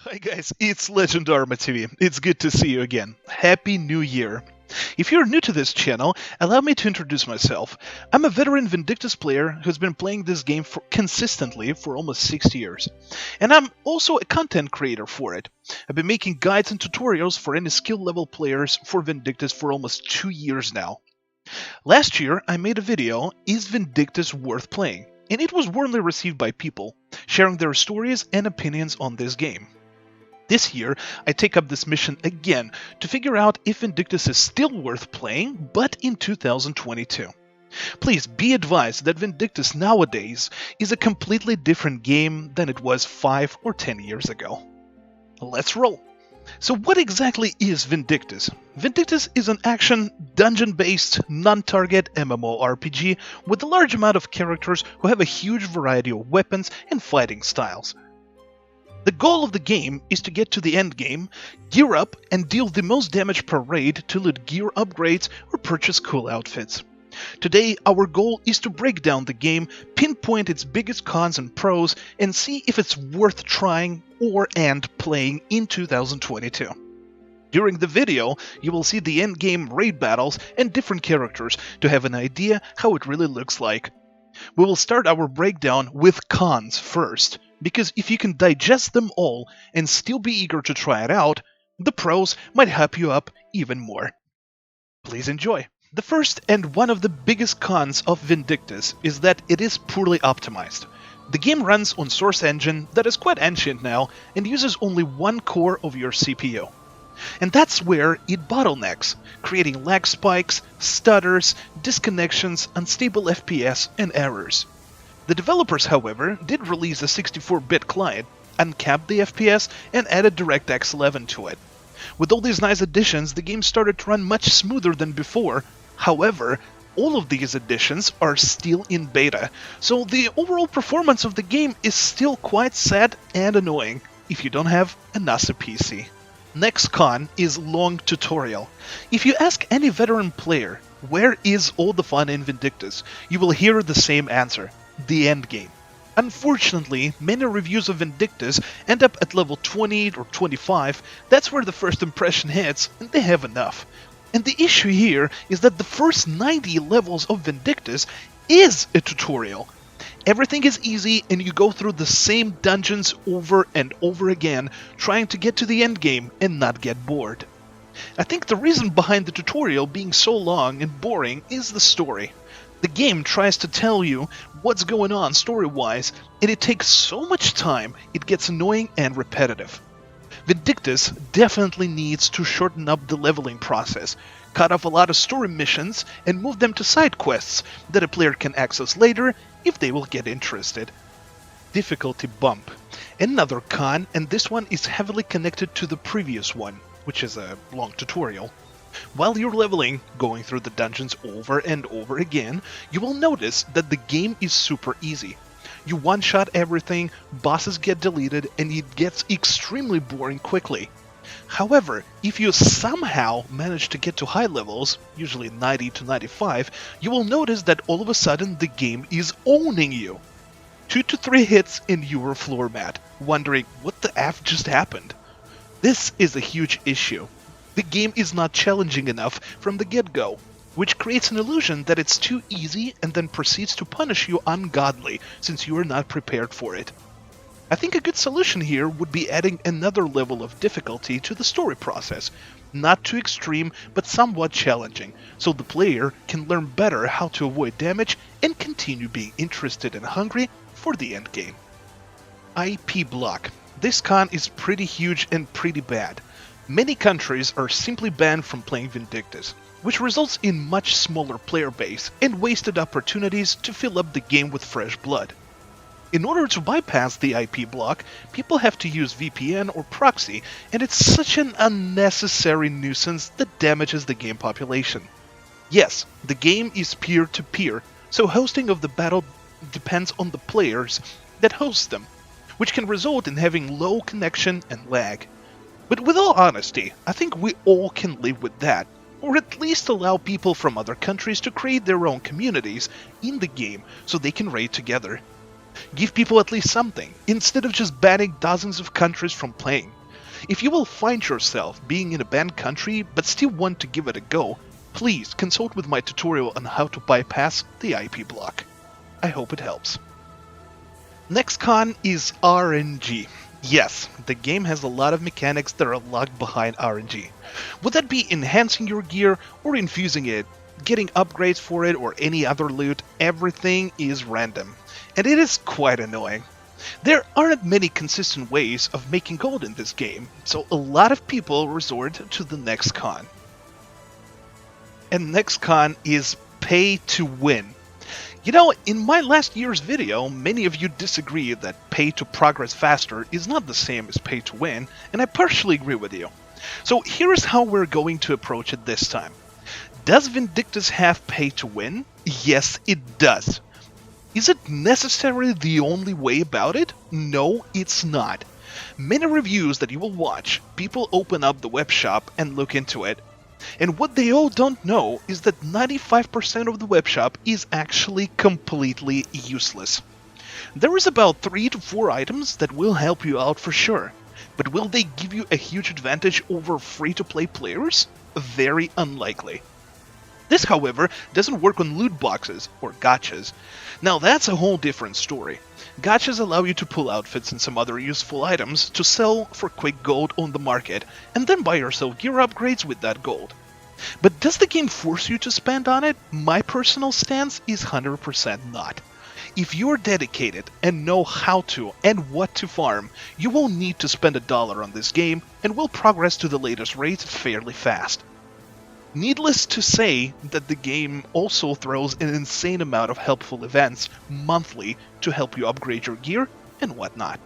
Hi guys, it's Legendarma TV. It's good to see you again. Happy New Year! If you're new to this channel, allow me to introduce myself. I'm a veteran Vindictus player who's been playing this game consistently for almost 6 years. And I'm also a content creator for it. I've been making guides and tutorials for any skill level players for Vindictus for almost 2 years now. Last year, I made a video, Is Vindictus Worth Playing? And it was warmly received by people, sharing their stories and opinions on this game. This year, I take up this mission again to figure out if Vindictus is still worth playing, but in 2022. Please be advised that Vindictus nowadays is a completely different game than it was 5 or 10 years ago. Let's roll! So what exactly is Vindictus? Vindictus is an action, dungeon-based, non-target MMORPG with a large amount of characters who have a huge variety of weapons and fighting styles. The goal of the game is to get to the end game, gear up, and deal the most damage per raid to loot gear upgrades or purchase cool outfits. Today, our goal is to break down the game, pinpoint its biggest cons and pros, and see if it's worth trying and playing in 2022. During the video, you will see the end game raid battles and different characters to have an idea how it really looks like. We will start our breakdown with cons first, because if you can digest them all and still be eager to try it out, the pros might hype you up even more. Please enjoy. The first and one of the biggest cons of Vindictus is that it is poorly optimized. The game runs on source engine that is quite ancient now and uses only one core of your CPU. And that's where it bottlenecks, creating lag spikes, stutters, disconnections, unstable FPS, and errors. The developers, however, did release a 64-bit client, uncapped the FPS, and added DirectX 11 to it. With all these nice additions, the game started to run much smoother than before. However, all of these additions are still in beta, so the overall performance of the game is still quite sad and annoying if you don't have a NASA PC. Next con is long tutorial. If you ask any veteran player, where is all the fun in Vindictus, you will hear the same answer, the end game. Unfortunately, many reviews of Vindictus end up at level 20 or 25, that's where the first impression hits, and they have enough. And the issue here is that the first 90 levels of Vindictus is a tutorial. Everything is easy and you go through the same dungeons over and over again, trying to get to the end game and not get bored. I think the reason behind the tutorial being so long and boring is the story. The game tries to tell you what's going on story-wise, and it takes so much time it gets annoying and repetitive. Vindictus definitely needs to shorten up the leveling process, cut off a lot of story missions, and move them to side quests that a player can access later if they will get interested. Difficulty bump. Another con, and this one is heavily connected to the previous one, which is a long tutorial. While you're leveling, going through the dungeons over and over again, you will notice that the game is super easy. You one-shot everything, bosses get deleted, and it gets extremely boring quickly. However, if you somehow manage to get to high levels, usually 90 to 95, you will notice that all of a sudden the game is owning you. 2 to 3 hits and you were floor mat, wondering what the F just happened. This is a huge issue. The game is not challenging enough from the get-go, which creates an illusion that it's too easy and then proceeds to punish you ungodly since you are not prepared for it. I think a good solution here would be adding another level of difficulty to the story process, not too extreme but somewhat challenging, so the player can learn better how to avoid damage and continue being interested and hungry for the end game. IP block. This con is pretty huge and pretty bad. Many countries are simply banned from playing Vindictus, which results in much smaller player base and wasted opportunities to fill up the game with fresh blood. In order to bypass the IP block, people have to use VPN or proxy, and it's such an unnecessary nuisance that damages the game population. Yes, the game is peer-to-peer, so hosting of the battle depends on the players that host them, which can result in having low connection and lag. But with all honesty, I think we all can live with that, or at least allow people from other countries to create their own communities in the game so they can raid together. Give people at least something, instead of just banning dozens of countries from playing. If you will find yourself being in a banned country but still want to give it a go, please consult with my tutorial on how to bypass the IP block. I hope it helps. Next con is RNG. Yes, the game has a lot of mechanics that are locked behind RNG. Would that be enhancing your gear or infusing it, getting upgrades for it, or any other loot? Everything is random, and it is quite annoying. There aren't many consistent ways of making gold in this game, so a lot of people resort to the next con. And next con is pay to win. You know, in my last year's video, many of you disagree that pay to progress faster is not the same as pay to win, and I partially agree with you. So here's how we're going to approach it this time. Does Vindictus have pay to win? Yes, it does. Is it necessarily the only way about it? No, it's not. Many reviews that you will watch, people open up the web shop and look into it. And what they all don't know is that 95% of the webshop is actually completely useless. There is about 3 to 4 items that will help you out for sure, but will they give you a huge advantage over free-to-play players? Very unlikely. This, however, doesn't work on loot boxes, or gachas. Now that's a whole different story. Gachas allow you to pull outfits and some other useful items to sell for quick gold on the market, and then buy yourself gear upgrades with that gold. But does the game force you to spend on it? My personal stance is 100% not. If you're dedicated and know how to and what to farm, you won't need to spend $1 on this game and will progress to the latest rates fairly fast. Needless to say that the game also throws an insane amount of helpful events monthly to help you upgrade your gear and whatnot.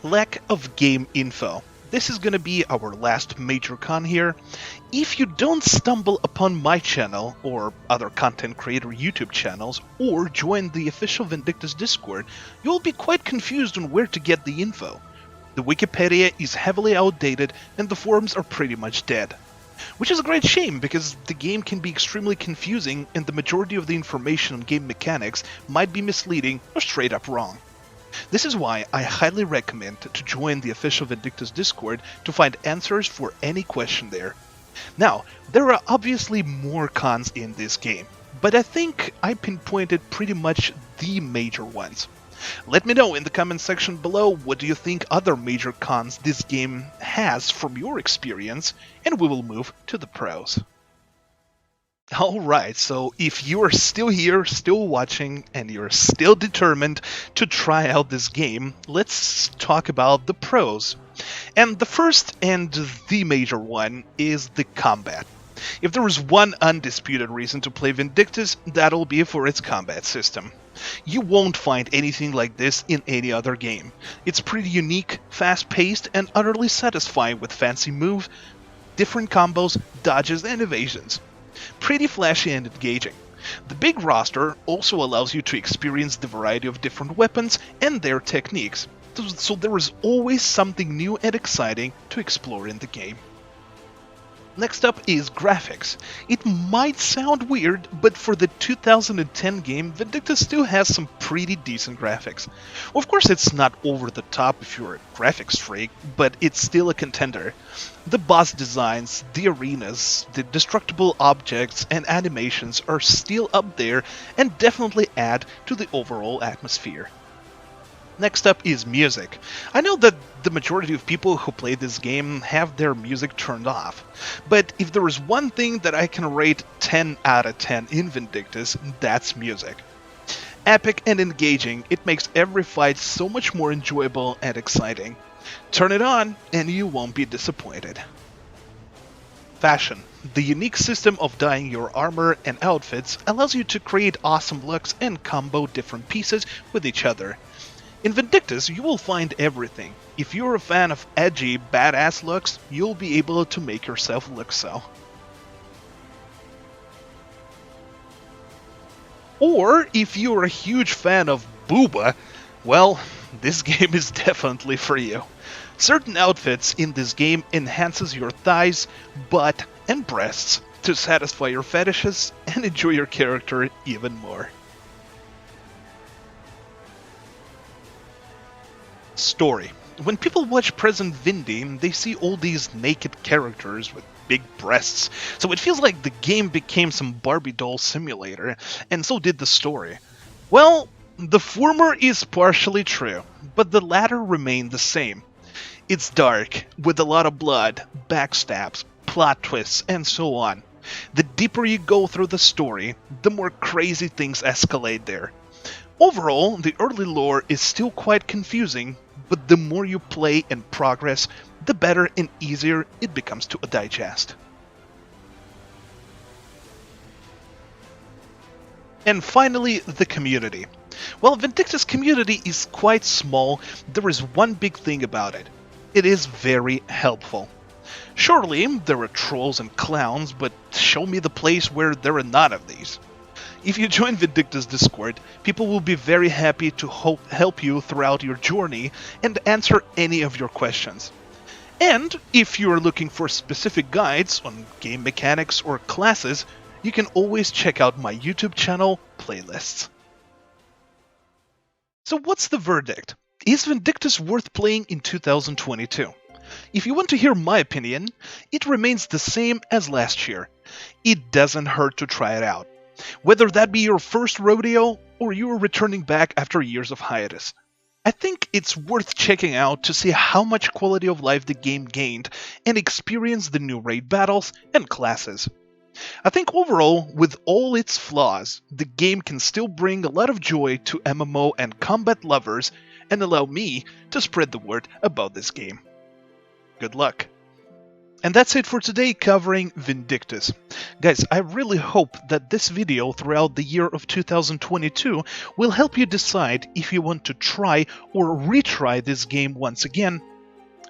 Lack of game info. This is gonna be our last major con here. If you don't stumble upon my channel or other content creator YouTube channels or join the official Vindictus Discord, you'll be quite confused on where to get the info. The Wikipedia is heavily outdated and the forums are pretty much dead. Which is a great shame because the game can be extremely confusing and the majority of the information on game mechanics might be misleading or straight up wrong. This is why I highly recommend to join the official Vindictus Discord to find answers for any question there. Now, there are obviously more cons in this game, but I think I pinpointed pretty much the major ones. Let me know in the comment section below what do you think other major cons this game has from your experience, and we will move to the pros. Alright, so if you are still here, still watching, and you're still determined to try out this game, let's talk about the pros. And the first and the major one is the combat. If there is one undisputed reason to play Vindictus, that'll be for its combat system. You won't find anything like this in any other game. It's pretty unique, fast-paced, and utterly satisfying with fancy moves, different combos, dodges, and evasions. Pretty flashy and engaging. The big roster also allows you to experience the variety of different weapons and their techniques, so there is always something new and exciting to explore in the game. Next up is graphics. It might sound weird, but for the 2010 game, Vindictus still has some pretty decent graphics. Of course, it's not over the top if you're a graphics freak, but it's still a contender. The boss designs, the arenas, the destructible objects, and animations are still up there and definitely add to the overall atmosphere. Next up is music. I know that the majority of people who play this game have their music turned off, but if there is one thing that I can rate 10 out of 10 in Vindictus, that's music. Epic and engaging, it makes every fight so much more enjoyable and exciting. Turn it on and you won't be disappointed. Fashion. The unique system of dyeing your armor and outfits allows you to create awesome looks and combo different pieces with each other. In Vindictus, you will find everything. If you're a fan of edgy, badass looks, you'll be able to make yourself look so. Or, if you're a huge fan of booba, well, this game is definitely for you. Certain outfits in this game enhances your thighs, butt, and breasts to satisfy your fetishes and enjoy your character even more. Story. When people watch present Vindy, they see all these naked characters with big breasts, so it feels like the game became some Barbie doll simulator, and so did the story. Well, the former is partially true, but the latter remained the same. It's dark, with a lot of blood, backstabs, plot twists, and so on. The deeper you go through the story, the more crazy things escalate there. Overall, the early lore is still quite confusing, but the more you play and progress, the better and easier it becomes to digest. And finally, the community. While Vindictus' community is quite small, there is one big thing about it. It is very helpful. Surely, there are trolls and clowns, but show me the place where there are none of these. If you join Vindictus Discord, people will be very happy to help you throughout your journey and answer any of your questions. And if you are looking for specific guides on game mechanics or classes, you can always check out my YouTube channel playlists. So what's the verdict? Is Vindictus worth playing in 2022? If you want to hear my opinion, it remains the same as last year. It doesn't hurt to try it out. Whether that be your first rodeo or you are returning back after years of hiatus. I think it's worth checking out to see how much quality of life the game gained and experience the new raid battles and classes. I think overall, with all its flaws, the game can still bring a lot of joy to MMO and combat lovers and allow me to spread the word about this game. Good luck! And that's it for today covering Vindictus. Guys, I really hope that this video throughout the year of 2022 will help you decide if you want to try or retry this game once again.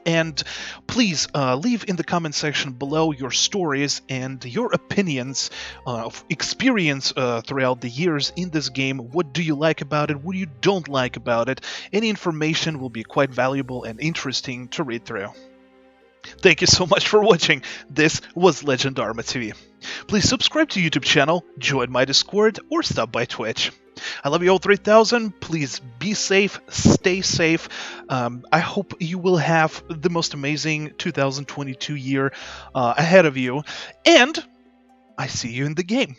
And please leave in the comment section below your stories and your opinions of experience throughout the years in this game. What do you like about it? What do you don't like about it? Any information will be quite valuable and interesting to read through. Thank you so much for watching. This was Legendarma TV. Please subscribe to YouTube channel, join my Discord, or stop by Twitch. I love you all 3000. Please be safe, stay safe. I hope you will have the most amazing 2022 year ahead of you. And I see you in the game.